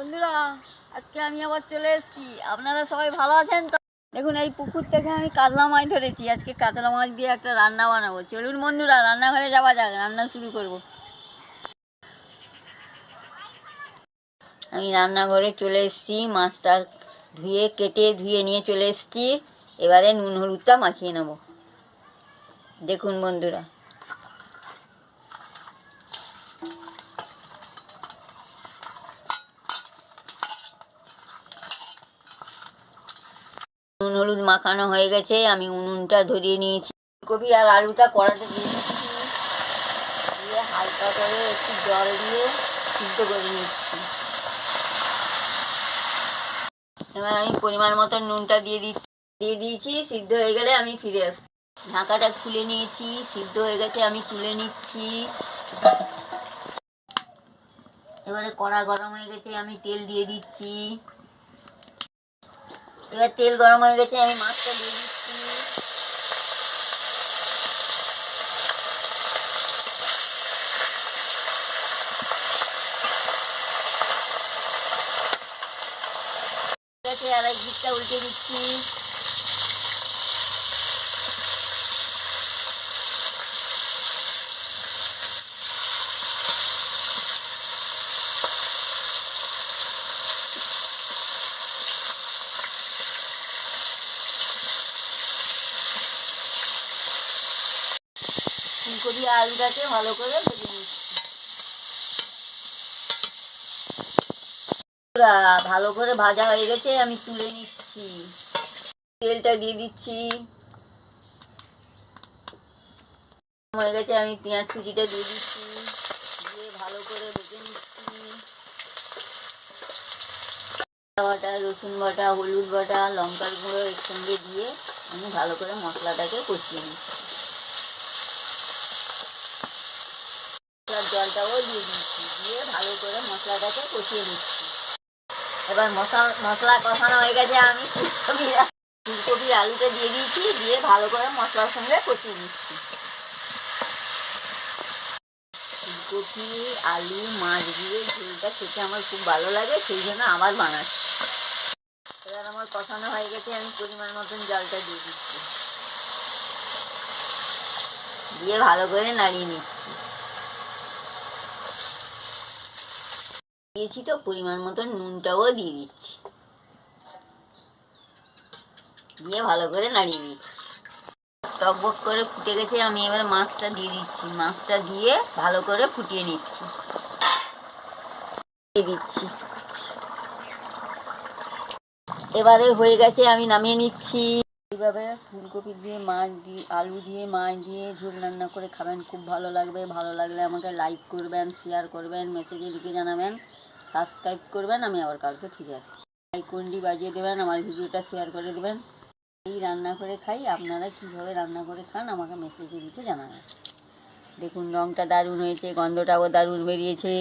বন্ধুরা, আজকে আমি আবার চলে এসেছি। আপনারা সবাই ভালো আছেন তো? দেখুন, এই পুকুর থেকে আমি কাতলা মাছ ধরেছি। আজকে কাতলা মাছ দিয়ে একটা রান্না বানাবো। চলুন বন্ধুরা, রান্নাঘরে যাওয়া যাক, রান্না শুরু করব। আমি রান্নাঘরে চলে এসেছি, মাছটা ধুয়ে নিয়ে চলে এসেছি। এবারে নুন হলুদটা মাখিয়ে নেব। দেখুন বন্ধুরা, নুন হলুদ মাখানো হয়ে গেছে। আমি উনুনটা ধরিয়ে নিয়েছি। ফুলকপি আর আলুটা কড়াতে দিয়ে দিচ্ছি, দিয়ে হালকা করে একটু জল দিয়ে সিদ্ধ করে নিচ্ছি। এবার আমি পরিমাণ মতো নুনটা দিয়ে দিয়েছি। সিদ্ধ হয়ে গেলে আমি ফিরে আসছি। ঢাকাটা খুলে নিয়েছি, সিদ্ধ হয়ে গেছে, আমি তুলে নিচ্ছি। এবারে কড়া গরম হয়ে গেছে, আমি তেল দিয়ে দিচ্ছি। এবার তেল গরম হয়ে গেছে, আমি মাছটা দিয়ে দিচ্ছি। আর এক দিকটা উল্টে দিচ্ছি। ফুলকপি আলুটাকে ভালো করে ভেজে নিচ্ছি। ভালো করে ভাজা হয়ে গেছে, আমি তুলে নিচ্ছি। তেলটা দিয়ে দিচ্ছি। হয়ে গেছে, আমি পেঁয়াজ কুচিটা দিয়ে দিচ্ছি, দিয়ে ভালো করে ভেজে নিচ্ছি। বাটা, রসুন বাটা, হলুদ বাটা, লঙ্কার গুঁড়ো একসঙ্গে দিয়ে আমি ভালো করে মশলাটাকে কষিয়ে নিচ্ছি। জলটাও দিয়ে দিচ্ছি, দিয়ে ভালো করে মশলাটাকে কষিয়ে নিচ্ছি। এবার মশলা কষানো হয়ে গেছে, আমি ফুলকপি আলুটা দিয়ে দিয়েছি, দিয়ে ভালো করে মশলার সঙ্গে কষিয়ে নিচ্ছি। ফুলকপি আলু মাছ দিয়ে ঝোলটা খেতে আমার খুব ভালো লাগে, সেই জন্য আবার বানাচ্ছি। এবার আমার কষানো হয়ে গেছে, আমি পরিমাণ মতন জলটা দিয়ে দিচ্ছি, দিয়ে ভালো করে নাড়িয়ে নিচ্ছি। দিয়েছি তো, পরিমাণ মতন নুনটাও দিয়ে দিচ্ছি, দিয়ে ভালো করে নাড়িয়ে নিচ্ছি। টকবক করে ফুটে গেছে, আমি এবার মাছটা দিয়ে দিচ্ছি। মাছটা দিয়ে ভালো করে ফুটিয়ে নিচ্ছি, দিয়ে দিচ্ছি। এবারে হয়ে গেছে, আমি নামিয়ে নিচ্ছি। এইভাবে ফুলকপি দিয়ে মাছ দিয়ে আলু দিয়ে মাছ দিয়ে ঝোল রান্না করে খাবেন, খুব ভালো লাগবে। ভালো লাগলে আমাকে লাইক করবেন, শেয়ার করবেন, মেসেজে লিখে জানাবেন, সাবস্ক্রাইব করবেন। আমি আবার কালকে ফিরে আসছি। আইকনটি বাজিয়ে দেবেন, আমার ভিডিওটা শেয়ার করে দেবেন। এই রান্না করে খাই, আপনারা কীভাবে রান্না করে খান আমাকে মেসেজে লিখে জানাবেন। দেখুন রঙটা দারুণ হয়েছে, গন্ধটাও দারুণ বেরিয়েছে।